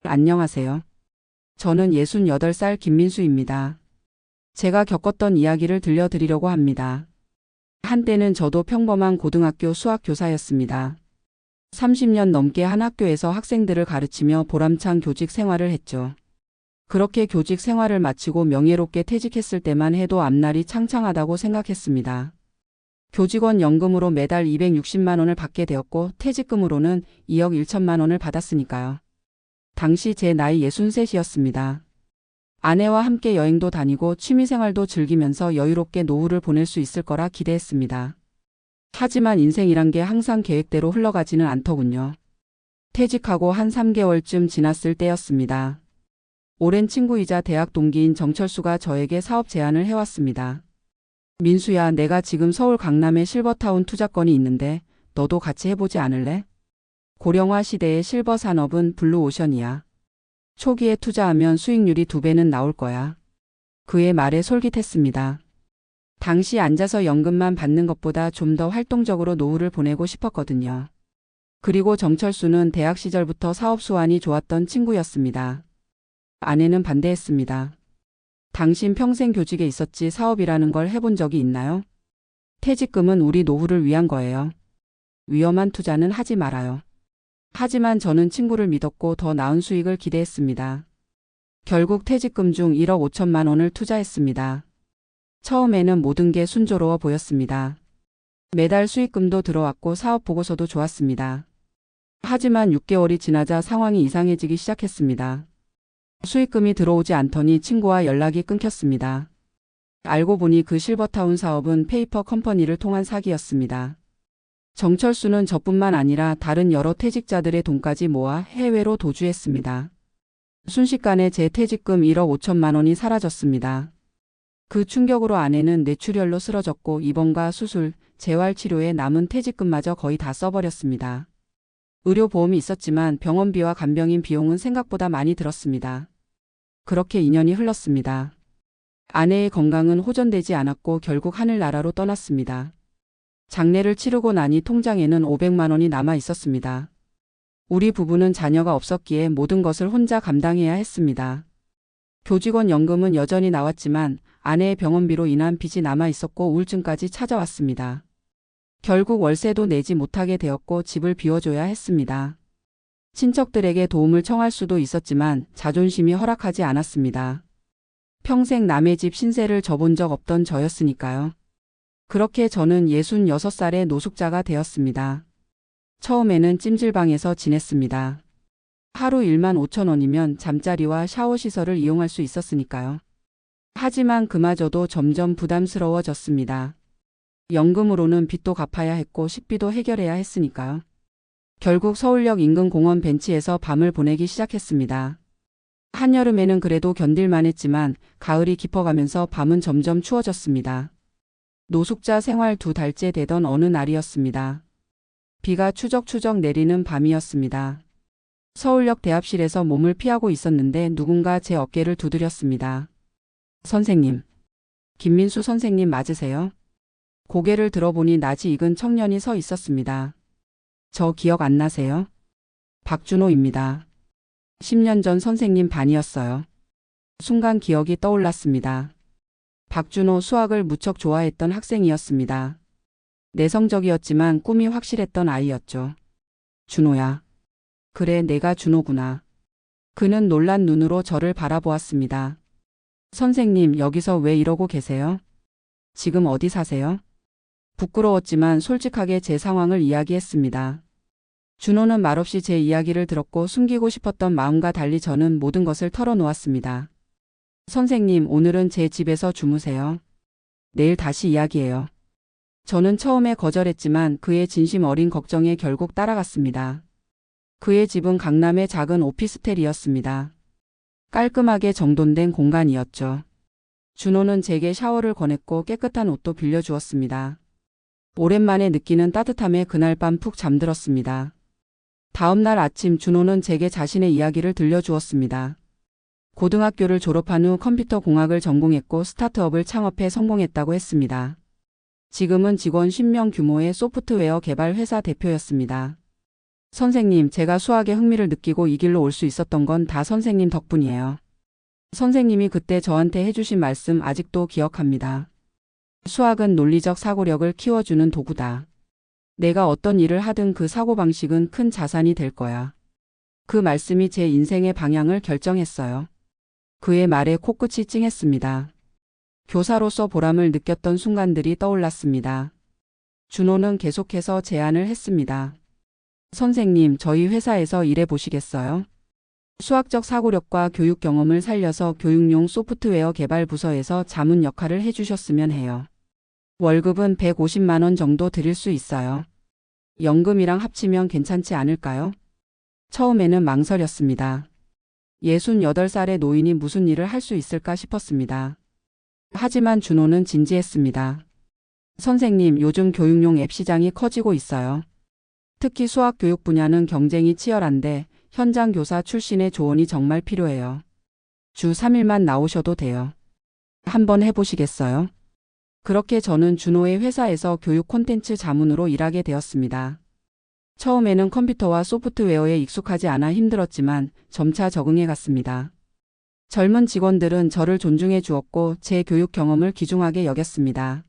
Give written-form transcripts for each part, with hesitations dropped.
안녕하세요. 저는 68살 김민수입니다. 제가 겪었던 이야기를 들려드리려고 합니다. 한때는 저도 평범한 고등학교 수학교사였습니다. 30년 넘게 한 학교에서 학생들을 가르치며 보람찬 교직 생활을 했죠. 그렇게 교직 생활을 마치고 명예롭게 퇴직했을 때만 해도 앞날이 창창하다고 생각했습니다. 교직원 연금으로 매달 260만 원을 받게 되었고 퇴직금으로는 2억 1천만 원을 받았으니까요. 당시 제 나이 63이었습니다. 아내와 함께 여행도 다니고 취미생활도 즐기면서 여유롭게 노후를 보낼 수 있을 거라 기대했습니다. 하지만 인생이란 게 항상 계획대로 흘러가지는 않더군요. 퇴직하고 한 3개월쯤 지났을 때였습니다. 오랜 친구이자 대학 동기인 정철수가 저에게 사업 제안을 해왔습니다. 민수야, 내가 지금 서울 강남에 실버타운 투자권이 있는데 너도 같이 해보지 않을래? 고령화 시대의 실버 산업은 블루오션이야. 초기에 투자하면 수익률이 2배는 나올 거야. 그의 말에 솔깃했습니다. 당시 앉아서 연금만 받는 것보다 좀 더 활동적으로 노후를 보내고 싶었거든요. 그리고 정철수는 대학 시절부터 사업 수완이 좋았던 친구였습니다. 아내는 반대했습니다. 당신 평생 교직에 있었지 사업이라는 걸 해본 적이 있나요? 퇴직금은 우리 노후를 위한 거예요. 위험한 투자는 하지 말아요. 하지만 저는 친구를 믿었고 더 나은 수익을 기대했습니다. 결국 퇴직금 중 1억 5천만 원을 투자했습니다. 처음에는 모든 게 순조로워 보였습니다. 매달 수익금도 들어왔고 사업 보고서도 좋았습니다. 하지만 6개월이 지나자 상황이 이상해지기 시작했습니다. 수익금이 들어오지 않더니 친구와 연락이 끊겼습니다. 알고 보니 그 실버타운 사업은 페이퍼 컴퍼니를 통한 사기였습니다. 정철수는 저뿐만 아니라 다른 여러 퇴직자들의 돈까지 모아 해외로 도주했습니다. 순식간에 제 퇴직금 1억 5천만 원이 사라졌습니다. 그 충격으로 아내는 뇌출혈로 쓰러졌고 입원과 수술, 재활치료에 남은 퇴직금마저 거의 다 써버렸습니다. 의료보험이 있었지만 병원비와 간병인 비용은 생각보다 많이 들었습니다. 그렇게 2년이 흘렀습니다. 아내의 건강은 호전되지 않았고 결국 하늘나라로 떠났습니다. 장례를 치르고 나니 통장에는 500만 원이 남아 있었습니다. 우리 부부는 자녀가 없었기에 모든 것을 혼자 감당해야 했습니다. 교직원 연금은 여전히 나왔지만 아내의 병원비로 인한 빚이 남아 있었고 우울증까지 찾아왔습니다. 결국 월세도 내지 못하게 되었고 집을 비워줘야 했습니다. 친척들에게 도움을 청할 수도 있었지만 자존심이 허락하지 않았습니다. 평생 남의 집 신세를 져본 적 없던 저였으니까요. 그렇게 저는 66살의 노숙자가 되었습니다. 처음에는 찜질방에서 지냈습니다. 하루 1만 5천 원이면 잠자리와 샤워 시설을 이용할 수 있었으니까요. 하지만 그마저도 점점 부담스러워졌습니다. 연금으로는 빚도 갚아야 했고 식비도 해결해야 했으니까요. 결국 서울역 인근 공원 벤치에서 밤을 보내기 시작했습니다. 한여름에는 그래도 견딜만 했지만 가을이 깊어가면서 밤은 점점 추워졌습니다. 노숙자 생활 2달째 되던 어느 날이었습니다. 비가 추적추적 내리는 밤이었습니다. 서울역 대합실에서 몸을 피하고 있었는데 누군가 제 어깨를 두드렸습니다. 선생님. 김민수 선생님 맞으세요? 고개를 들어보니 낯이 익은 청년이 서 있었습니다. 저 기억 안 나세요? 박준호입니다. 10년 전 선생님 반이었어요. 순간 기억이 떠올랐습니다. 박준호 수학을 무척 좋아했던 학생이었습니다. 내성적이었지만 꿈이 확실했던 아이였죠. 준호야. 그래, 내가 준호구나. 그는 놀란 눈으로 저를 바라보았습니다. 선생님, 여기서 왜 이러고 계세요? 지금 어디 사세요? 부끄러웠지만 솔직하게 제 상황을 이야기했습니다. 준호는 말없이 제 이야기를 들었고 숨기고 싶었던 마음과 달리 저는 모든 것을 털어놓았습니다. 선생님, 오늘은 제 집에서 주무세요. 내일 다시 이야기해요. 저는 처음에 거절했지만 그의 진심 어린 걱정에 결국 따라갔습니다. 그의 집은 강남의 작은 오피스텔이었습니다. 깔끔하게 정돈된 공간이었죠. 준호는 제게 샤워를 권했고 깨끗한 옷도 빌려주었습니다. 오랜만에 느끼는 따뜻함에 그날 밤 푹 잠들었습니다. 다음 날 아침 준호는 제게 자신의 이야기를 들려주었습니다. 고등학교를 졸업한 후 컴퓨터 공학을 전공했고 스타트업을 창업해 성공했다고 했습니다. 지금은 직원 10명 규모의 소프트웨어 개발 회사 대표였습니다. 선생님, 제가 수학에 흥미를 느끼고 이 길로 올 수 있었던 건 다 선생님 덕분이에요. 선생님이 그때 저한테 해주신 말씀 아직도 기억합니다. 수학은 논리적 사고력을 키워주는 도구다. 내가 어떤 일을 하든 그 사고방식은 큰 자산이 될 거야. 그 말씀이 제 인생의 방향을 결정했어요. 그의 말에 코끝이 찡했습니다. 교사로서 보람을 느꼈던 순간들이 떠올랐습니다. 준호는 계속해서 제안을 했습니다. 선생님, 저희 회사에서 일해 보시겠어요? 수학적 사고력과 교육 경험을 살려서 교육용 소프트웨어 개발 부서에서 자문 역할을 해주셨으면 해요. 월급은 150만 원 정도 드릴 수 있어요. 연금이랑 합치면 괜찮지 않을까요? 처음에는 망설였습니다. 68살의 노인이 무슨 일을 할 수 있을까 싶었습니다. 하지만 준호는 진지했습니다. 선생님, 요즘 교육용 앱 시장이 커지고 있어요. 특히 수학 교육 분야는 경쟁이 치열한데 현장 교사 출신의 조언이 정말 필요해요. 주 3일만 나오셔도 돼요. 한번 해보시겠어요? 그렇게 저는 준호의 회사에서 교육 콘텐츠 자문으로 일하게 되었습니다. 처음에는 컴퓨터와 소프트웨어에 익숙하지 않아 힘들었지만 점차 적응해 갔습니다. 젊은 직원들은 저를 존중해 주었고 제 교육 경험을 귀중하게 여겼습니다.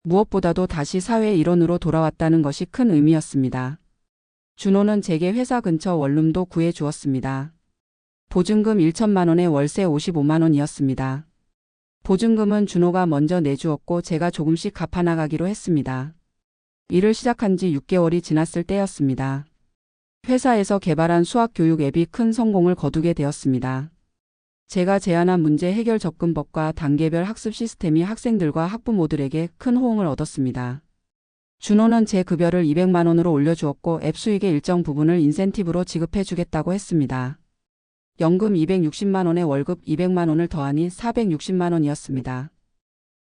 무엇보다도 다시 사회 일원으로 돌아왔다는 것이 큰 의미였습니다. 준호는 제게 회사 근처 원룸도 구해 주었습니다. 보증금 1천만 원에 월세 55만 원이었습니다. 보증금은 준호가 먼저 내주었고 제가 조금씩 갚아나가기로 했습니다. 일을 시작한 지 6개월이 지났을 때였습니다. 회사에서 개발한 수학 교육 앱이 큰 성공을 거두게 되었습니다. 제가 제안한 문제 해결 접근법과 단계별 학습 시스템이 학생들과 학부모들에게 큰 호응을 얻었습니다. 준호는 제 급여를 200만 원으로 올려주었고 앱 수익의 일정 부분을 인센티브로 지급해 주겠다고 했습니다. 연금 260만 원에 월급 200만 원을 더하니 460만 원이었습니다.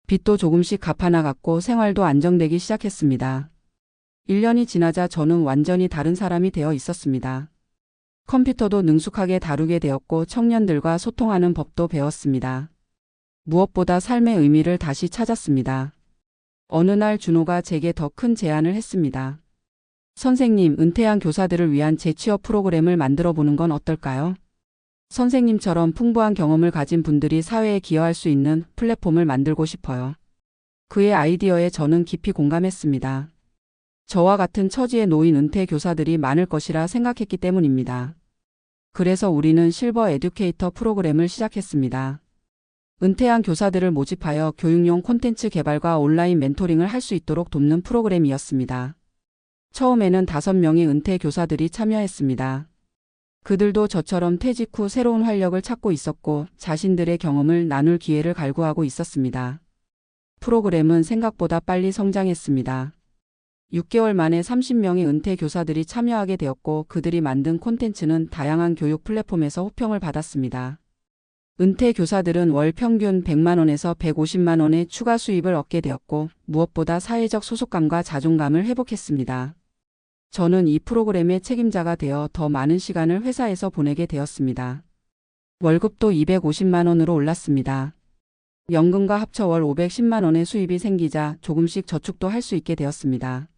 빚도 조금씩 갚아나갔고 생활도 안정되기 시작했습니다. 1년이 지나자 저는 완전히 다른 사람이 되어 있었습니다. 컴퓨터도 능숙하게 다루게 되었고 청년들과 소통하는 법도 배웠습니다. 무엇보다 삶의 의미를 다시 찾았습니다. 어느 날 준호가 제게 더 큰 제안을 했습니다. 선생님, 은퇴한 교사들을 위한 재취업 프로그램을 만들어 보는 건 어떨까요? 선생님처럼 풍부한 경험을 가진 분들이 사회에 기여할 수 있는 플랫폼을 만들고 싶어요. 그의 아이디어에 저는 깊이 공감했습니다. 저와 같은 처지에 놓인 은퇴 교사들이 많을 것이라 생각했기 때문입니다. 그래서 우리는 실버 에듀케이터 프로그램을 시작했습니다. 은퇴한 교사들을 모집하여 교육용 콘텐츠 개발과 온라인 멘토링을 할 수 있도록 돕는 프로그램이었습니다. 처음에는 5명의 은퇴 교사들이 참여했습니다. 그들도 저처럼 퇴직 후 새로운 활력을 찾고 있었고 자신들의 경험을 나눌 기회를 갈구하고 있었습니다. 프로그램은 생각보다 빨리 성장했습니다. 6개월 만에 30명의 은퇴 교사들이 참여하게 되었고 그들이 만든 콘텐츠는 다양한 교육 플랫폼에서 호평을 받았습니다. 은퇴 교사들은 월 평균 100만 원에서 150만 원의 추가 수입을 얻게 되었고 무엇보다 사회적 소속감과 자존감을 회복했습니다. 저는 이 프로그램의 책임자가 되어 더 많은 시간을 회사에서 보내게 되었습니다. 월급도 250만 원으로 올랐습니다. 연금과 합쳐 월 510만 원의 수입이 생기자 조금씩 저축도 할 수 있게 되었습니다.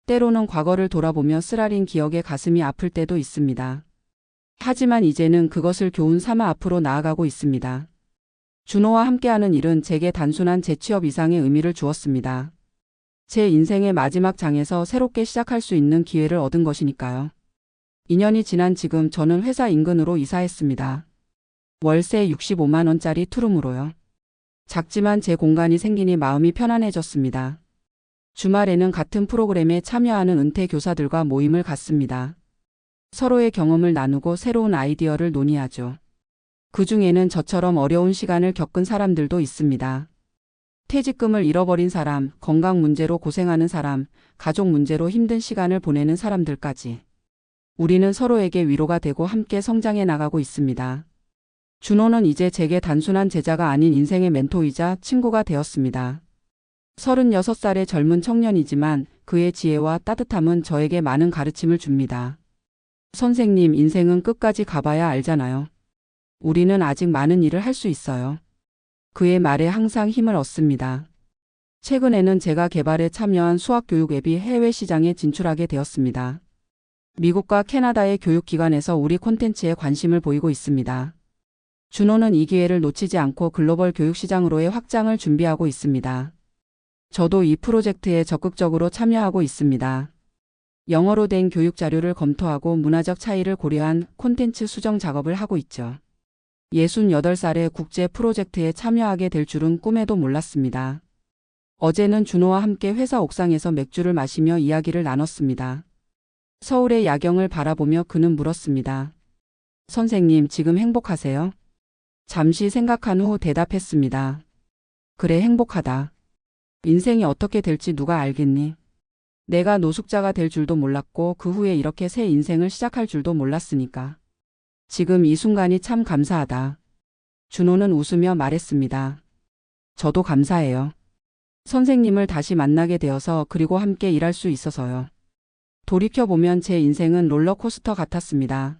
때로는 과거를 돌아보며 쓰라린 기억에 가슴이 아플 때도 있습니다. 하지만 이제는 그것을 교훈 삼아 앞으로 나아가고 있습니다. 준호와 함께하는 일은 제게 단순한 재취업 이상의 의미를 주었습니다. 제 인생의 마지막 장에서 새롭게 시작할 수 있는 기회를 얻은 것이니까요. 2년이 지난 지금 저는 회사 인근으로 이사했습니다. 월세 65만 원짜리 투룸으로요. 작지만 제 공간이 생기니 마음이 편안해졌습니다. 주말에는 같은 프로그램에 참여하는 은퇴 교사들과 모임을 갖습니다. 서로의 경험을 나누고 새로운 아이디어를 논의하죠. 그 중에는 저처럼 어려운 시간을 겪은 사람들도 있습니다. 퇴직금을 잃어버린 사람, 건강 문제로 고생하는 사람, 가족 문제로 힘든 시간을 보내는 사람들까지. 우리는 서로에게 위로가 되고 함께 성장해 나가고 있습니다. 준호는 이제 제게 단순한 제자가 아닌 인생의 멘토이자 친구가 되었습니다. 36살의 젊은 청년이지만 그의 지혜와 따뜻함은 저에게 많은 가르침을 줍니다. 선생님, 인생은 끝까지 가봐야 알잖아요. 우리는 아직 많은 일을 할 수 있어요. 그의 말에 항상 힘을 얻습니다. 최근에는 제가 개발에 참여한 수학교육 앱이 해외 시장에 진출하게 되었습니다. 미국과 캐나다의 교육기관에서 우리 콘텐츠에 관심을 보이고 있습니다. 준호는 이 기회를 놓치지 않고 글로벌 교육시장으로의 확장을 준비하고 있습니다. 저도 이 프로젝트에 적극적으로 참여하고 있습니다. 영어로 된 교육 자료를 검토하고 문화적 차이를 고려한 콘텐츠 수정 작업을 하고 있죠. 68살의 국제 프로젝트에 참여하게 될 줄은 꿈에도 몰랐습니다. 어제는 준호와 함께 회사 옥상에서 맥주를 마시며 이야기를 나눴습니다. 서울의 야경을 바라보며 그는 물었습니다. 선생님, 지금 행복하세요? 잠시 생각한 후 대답했습니다. 그래, 행복하다. 인생이 어떻게 될지 누가 알겠니? 내가 노숙자가 될 줄도 몰랐고 그 후에 이렇게 새 인생을 시작할 줄도 몰랐으니까. 지금 이 순간이 참 감사하다. 준호는 웃으며 말했습니다. 저도 감사해요. 선생님을 다시 만나게 되어서 그리고 함께 일할 수 있어서요. 돌이켜보면 제 인생은 롤러코스터 같았습니다.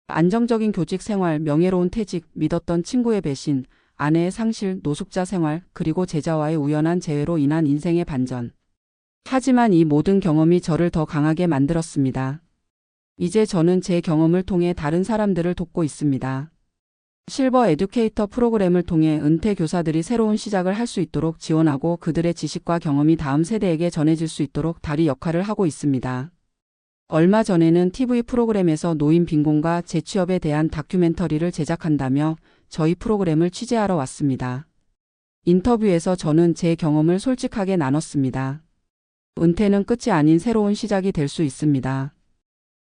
안정적인 교직 생활, 명예로운 퇴직, 믿었던 친구의 배신, 아내의 상실, 노숙자 생활, 그리고 제자와의 우연한 재회로 인한 인생의 반전. 하지만 이 모든 경험이 저를 더 강하게 만들었습니다. 이제 저는 제 경험을 통해 다른 사람들을 돕고 있습니다. 실버 에듀케이터 프로그램을 통해 은퇴 교사들이 새로운 시작을 할 수 있도록 지원하고 그들의 지식과 경험이 다음 세대에게 전해질 수 있도록 다리 역할을 하고 있습니다. 얼마 전에는 TV 프로그램에서 노인 빈곤과 재취업에 대한 다큐멘터리를 제작한다며 저희 프로그램을 취재하러 왔습니다. 인터뷰에서 저는 제 경험을 솔직하게 나눴습니다. 은퇴는 끝이 아닌 새로운 시작이 될 수 있습니다.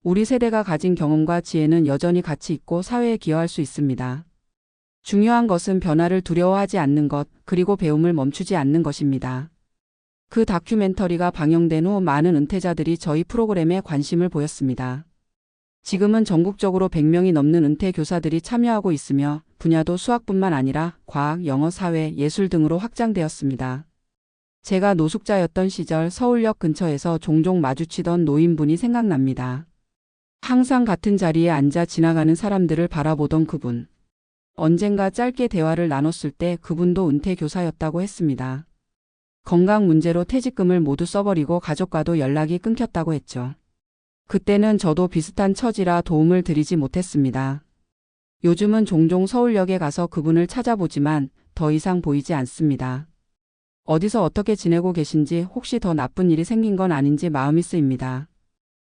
우리 세대가 가진 경험과 지혜는 여전히 가치 있고 사회에 기여할 수 있습니다. 중요한 것은 변화를 두려워하지 않는 것, 그리고 배움을 멈추지 않는 것입니다. 그 다큐멘터리가 방영된 후 많은 은퇴자들이 저희 프로그램에 관심을 보였습니다. 지금은 전국적으로 100명이 넘는 은퇴 교사들이 참여하고 있으며 분야도 수학뿐만 아니라 과학, 영어, 사회, 예술 등으로 확장되었습니다. 제가 노숙자였던 시절 서울역 근처에서 종종 마주치던 노인분이 생각납니다. 항상 같은 자리에 앉아 지나가는 사람들을 바라보던 그분. 언젠가 짧게 대화를 나눴을 때 그분도 은퇴 교사였다고 했습니다. 건강 문제로 퇴직금을 모두 써버리고 가족과도 연락이 끊겼다고 했죠. 그때는 저도 비슷한 처지라 도움을 드리지 못했습니다. 요즘은 종종 서울역에 가서 그분을 찾아보지만 더 이상 보이지 않습니다. 어디서 어떻게 지내고 계신지, 혹시 더 나쁜 일이 생긴 건 아닌지 마음이 쓰입니다.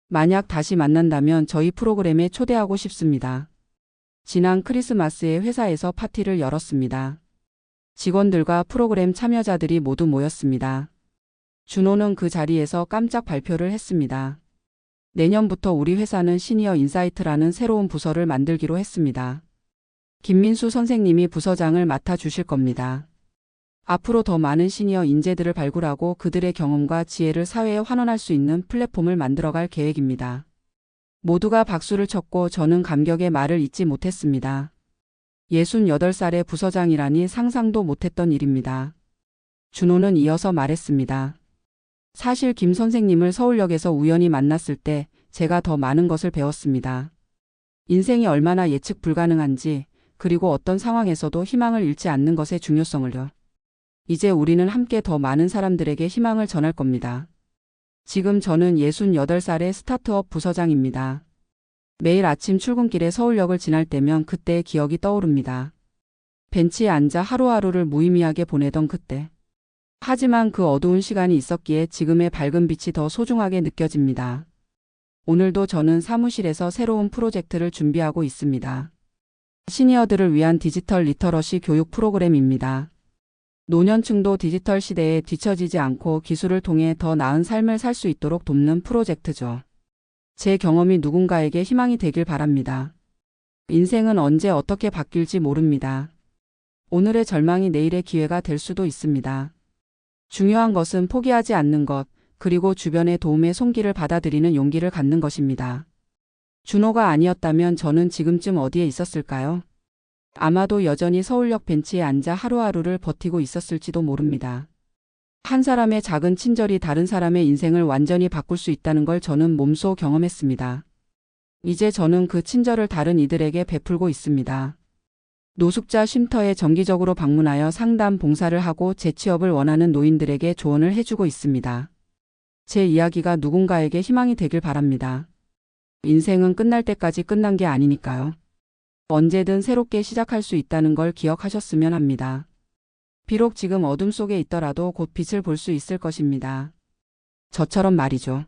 만약 다시 만난다면 저희 프로그램에 초대하고 싶습니다. 지난 크리스마스에 회사에서 파티를 열었습니다. 직원들과 프로그램 참여자들이 모두 모였습니다. 준호는 그 자리에서 깜짝 발표를 했습니다. 내년부터 우리 회사는 시니어 인사이트라는 새로운 부서를 만들기로 했습니다. 김민수 선생님이 부서장을 맡아주실 겁니다. 앞으로 더 많은 시니어 인재들을 발굴하고 그들의 경험과 지혜를 사회에 환원할 수 있는 플랫폼을 만들어갈 계획입니다. 모두가 박수를 쳤고 저는 감격의 말을 잇지 못했습니다. 68살의 부서장이라니 상상도 못했던 일입니다. 준호는 이어서 말했습니다. 사실 김 선생님을 서울역에서 우연히 만났을 때 제가 더 많은 것을 배웠습니다. 인생이 얼마나 예측 불가능한지, 그리고 어떤 상황에서도 희망을 잃지 않는 것의 중요성을요. 이제 우리는 함께 더 많은 사람들에게 희망을 전할 겁니다. 지금 저는 68살의 스타트업 부서장입니다. 매일 아침 출근길에 서울역을 지날 때면 그때의 기억이 떠오릅니다. 벤치에 앉아 하루하루를 무의미하게 보내던 그때. 하지만 그 어두운 시간이 있었기에 지금의 밝은 빛이 더 소중하게 느껴집니다. 오늘도 저는 사무실에서 새로운 프로젝트를 준비하고 있습니다. 시니어들을 위한 디지털 리터러시 교육 프로그램입니다. 노년층도 디지털 시대에 뒤처지지 않고 기술을 통해 더 나은 삶을 살 수 있도록 돕는 프로젝트죠. 제 경험이 누군가에게 희망이 되길 바랍니다. 인생은 언제 어떻게 바뀔지 모릅니다. 오늘의 절망이 내일의 기회가 될 수도 있습니다. 중요한 것은 포기하지 않는 것, 그리고 주변의 도움의 손길을 받아들이는 용기를 갖는 것입니다. 준호가 아니었다면 저는 지금쯤 어디에 있었을까요? 아마도 여전히 서울역 벤치에 앉아 하루하루를 버티고 있었을지도 모릅니다. 한 사람의 작은 친절이 다른 사람의 인생을 완전히 바꿀 수 있다는 걸 저는 몸소 경험했습니다. 이제 저는 그 친절을 다른 이들에게 베풀고 있습니다. 노숙자 쉼터에 정기적으로 방문하여 상담 봉사를 하고 재취업을 원하는 노인들에게 조언을 해주고 있습니다. 제 이야기가 누군가에게 희망이 되길 바랍니다. 인생은 끝날 때까지 끝난 게 아니니까요. 언제든 새롭게 시작할 수 있다는 걸 기억하셨으면 합니다. 비록 지금 어둠 속에 있더라도 곧 빛을 볼 수 있을 것입니다. 저처럼 말이죠.